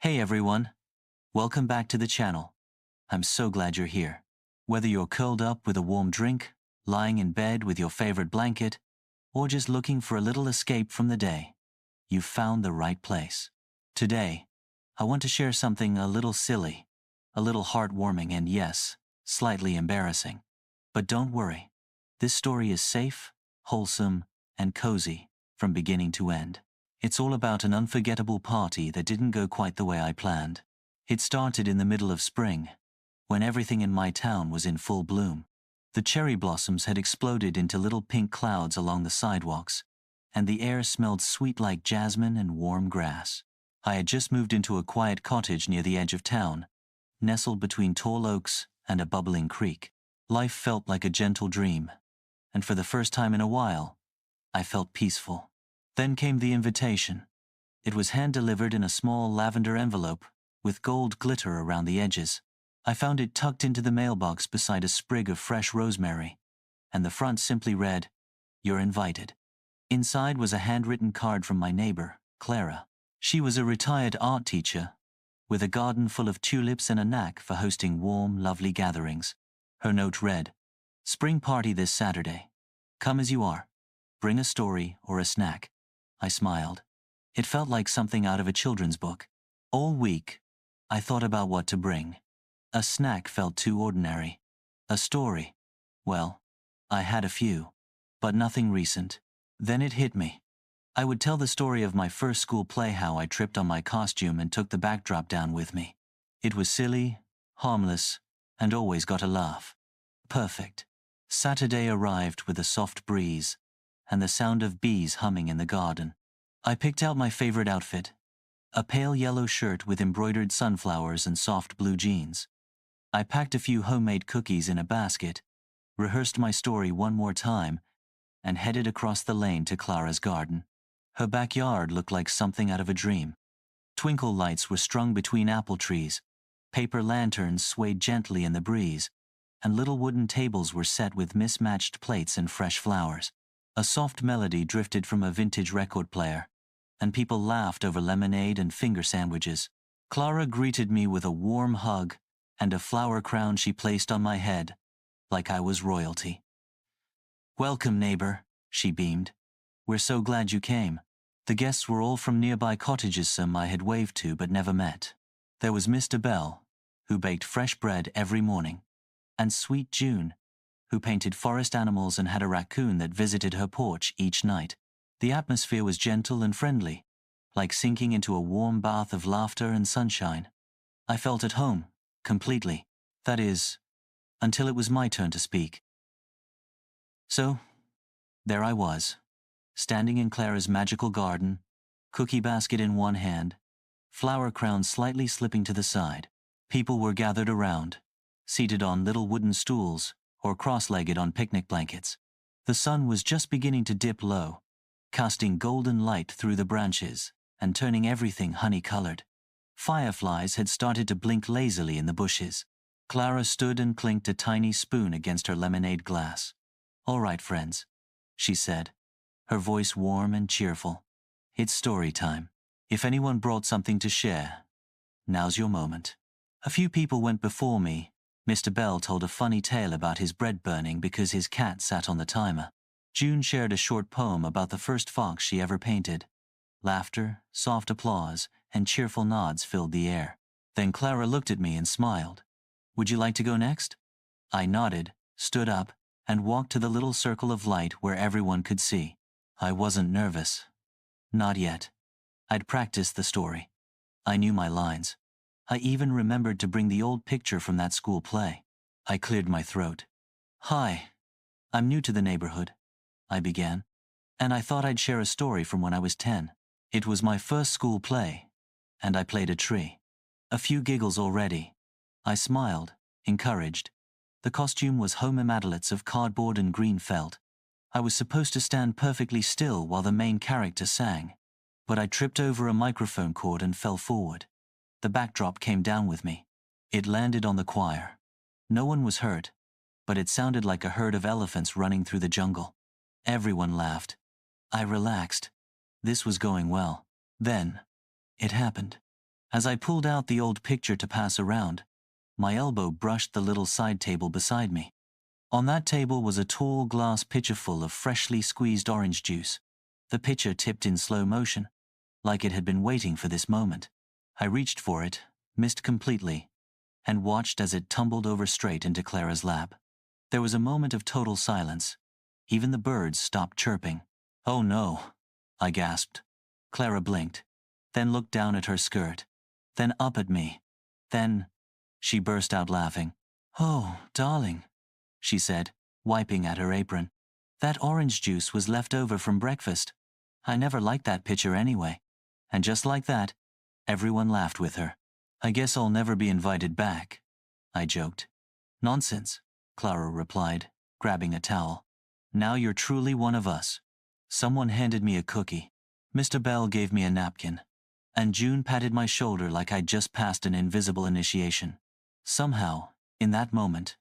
Hey everyone, welcome back to the channel. I'm so glad you're here. Whether you're curled up with a warm drink, lying in bed with your favorite blanket, or just looking for a little escape from the day, you've found the right place. Today, I want to share something a little silly, a little heartwarming, and yes, slightly embarrassing. But don't worry, this story is safe, wholesome, and cozy from beginning to end. It's all about an unforgettable party that didn't go quite the way I planned. It started in the middle of spring, when everything in my town was in full bloom. The cherry blossoms had exploded into little pink clouds along the sidewalks, and the air smelled sweet like jasmine and warm grass. I had just moved into a quiet cottage near the edge of town, nestled between tall oaks and a bubbling creek. Life felt like a gentle dream, and for the first time in a while, I felt peaceful. Then came the invitation. It was hand-delivered in a small lavender envelope, with gold glitter around the edges. I found it tucked into the mailbox beside a sprig of fresh rosemary, and the front simply read, "You're invited." Inside was a handwritten card from my neighbor, Clara. She was a retired art teacher, with a garden full of tulips and a knack for hosting warm, lovely gatherings. Her note read, "Spring party this Saturday. Come as you are. Bring a story or a snack." I smiled. It felt like something out of a children's book. All week, I thought about what to bring. A snack felt too ordinary. A story, well, I had a few, but nothing recent. Then it hit me. I would tell the story of my first school play, how I tripped on my costume and took the backdrop down with me. It was silly, harmless, and always got a laugh. Perfect. Saturday arrived with a soft breeze, and the sound of bees humming in the garden. I picked out my favorite outfit, a pale yellow shirt with embroidered sunflowers and soft blue jeans. I packed a few homemade cookies in a basket, rehearsed my story one more time, and headed across the lane to Clara's garden. Her backyard looked like something out of a dream. Twinkle lights were strung between apple trees, paper lanterns swayed gently in the breeze, and little wooden tables were set with mismatched plates and fresh flowers. A soft melody drifted from a vintage record player, and people laughed over lemonade and finger sandwiches. Clara greeted me with a warm hug and a flower crown she placed on my head, like I was royalty. "Welcome, neighbor," she beamed. "We're so glad you came." The guests were all from nearby cottages, some I had waved to but never met. There was Mr. Bell, who baked fresh bread every morning, and Sweet June, who painted forest animals and had a raccoon that visited her porch each night. The atmosphere was gentle and friendly, like sinking into a warm bath of laughter and sunshine. I felt at home, completely. That is, until it was my turn to speak. So, there I was, standing in Clara's magical garden, cookie basket in one hand, flower crown slightly slipping to the side. People were gathered around, seated on little wooden stools or cross-legged on picnic blankets. The sun was just beginning to dip low, casting golden light through the branches and turning everything honey-colored. Fireflies had started to blink lazily in the bushes. Clara stood and clinked a tiny spoon against her lemonade glass. "All right, friends," she said, her voice warm and cheerful. "It's story time. If anyone brought something to share, now's your moment." A few people went before me. Mr. Bell told a funny tale about his bread burning because his cat sat on the timer. June shared a short poem about the first fox she ever painted. Laughter, soft applause, and cheerful nods filled the air. Then Clara looked at me and smiled. "Would you like to go next?" I nodded, stood up, and walked to the little circle of light where everyone could see. I wasn't nervous. Not yet. I'd practiced the story. I knew my lines. I even remembered to bring the old picture from that school play. I cleared my throat. "Hi, I'm new to the neighborhood," I began, "and I thought I'd share a story from when I was 10. It was my first school play, and I played a tree." A few giggles already. I smiled, encouraged. The costume was home immediates of cardboard and green felt. I was supposed to stand perfectly still while the main character sang, but I tripped over a microphone cord and fell forward. The backdrop came down with me. It landed on the choir. No one was hurt, but it sounded like a herd of elephants running through the jungle. Everyone laughed. I relaxed. This was going well. Then, it happened. As I pulled out the old picture to pass around, my elbow brushed the little side table beside me. On that table was a tall glass pitcher full of freshly squeezed orange juice. The pitcher tipped in slow motion, like it had been waiting for this moment. I reached for it, missed completely, and watched as it tumbled over straight into Clara's lap. There was a moment of total silence. Even the birds stopped chirping. "Oh no," I gasped. Clara blinked, then looked down at her skirt, then up at me. Then she burst out laughing. "Oh, darling," she said, wiping at her apron. "That orange juice was left over from breakfast. I never liked that pitcher anyway." And just like that, everyone laughed with her. "I guess I'll never be invited back," I joked. "Nonsense," Clara replied, grabbing a towel. "Now you're truly one of us." Someone handed me a cookie. Mr. Bell gave me a napkin. And June patted my shoulder like I'd just passed an invisible initiation. Somehow, in that moment,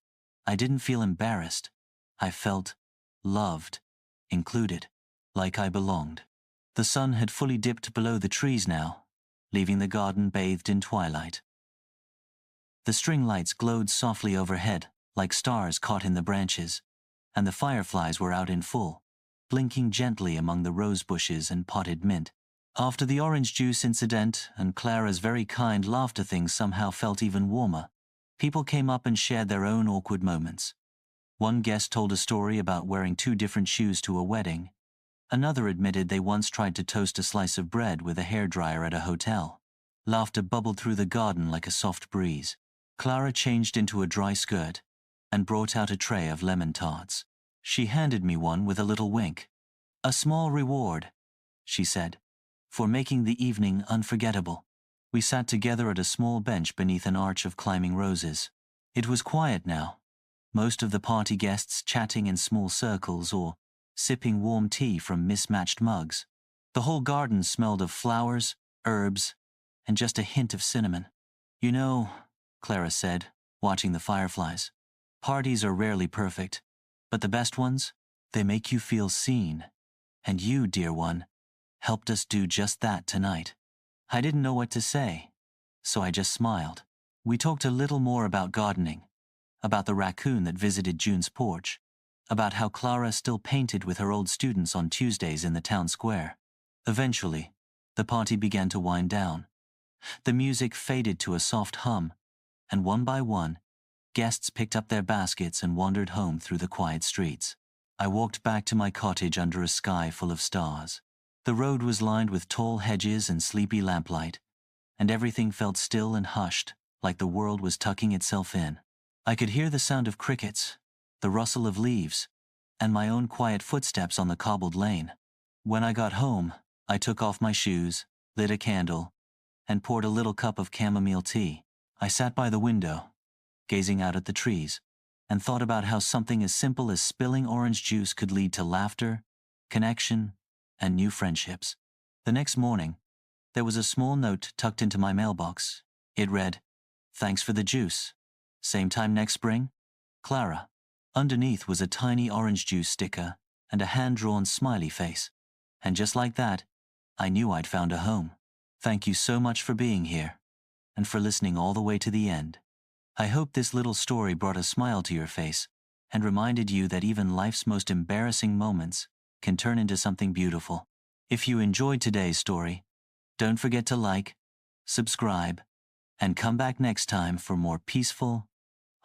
I didn't feel embarrassed. I felt loved, included, like I belonged. The sun had fully dipped below the trees now, leaving the garden bathed in twilight. The string lights glowed softly overhead, like stars caught in the branches, and the fireflies were out in full, blinking gently among the rose bushes and potted mint. After the orange juice incident and Clara's very kind laughter, things somehow felt even warmer. People came up and shared their own awkward moments. One guest told a story about wearing 2 different shoes to a wedding. Another admitted they once tried to toast a slice of bread with a hairdryer at a hotel. Laughter bubbled through the garden like a soft breeze. Clara changed into a dry skirt and brought out a tray of lemon tarts. She handed me one with a little wink. "A small reward," she said, "for making the evening unforgettable." We sat together at a small bench beneath an arch of climbing roses. It was quiet now, most of the party guests chatting in small circles or sipping warm tea from mismatched mugs. The whole garden smelled of flowers, herbs, and just a hint of cinnamon. "You know," Clara said, watching the fireflies, "parties are rarely perfect, but the best ones, they make you feel seen. And you, dear one, helped us do just that tonight." I didn't know what to say, so I just smiled. We talked a little more about gardening, about the raccoon that visited June's porch, about how Clara still painted with her old students on Tuesdays in the town square. Eventually, the party began to wind down. The music faded to a soft hum, and one by one, guests picked up their baskets and wandered home through the quiet streets. I walked back to my cottage under a sky full of stars. The road was lined with tall hedges and sleepy lamplight, and everything felt still and hushed, like the world was tucking itself in. I could hear the sound of crickets, the rustle of leaves, and my own quiet footsteps on the cobbled lane. When I got home, I took off my shoes, lit a candle, and poured a little cup of chamomile tea. I sat by the window, gazing out at the trees, and thought about how something as simple as spilling orange juice could lead to laughter, connection, and new friendships. The next morning, there was a small note tucked into my mailbox. It read, "Thanks for the juice. Same time next spring? Clara." Underneath was a tiny orange juice sticker and a hand-drawn smiley face. And just like that, I knew I'd found a home. Thank you so much for being here, and for listening all the way to the end. I hope this little story brought a smile to your face and reminded you that even life's most embarrassing moments can turn into something beautiful. If you enjoyed today's story, don't forget to like, subscribe, and come back next time for more peaceful,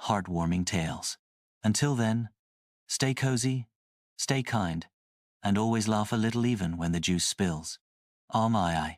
heartwarming tales. Until then, stay cozy, stay kind, and always laugh a little even when the juice spills. Oh my.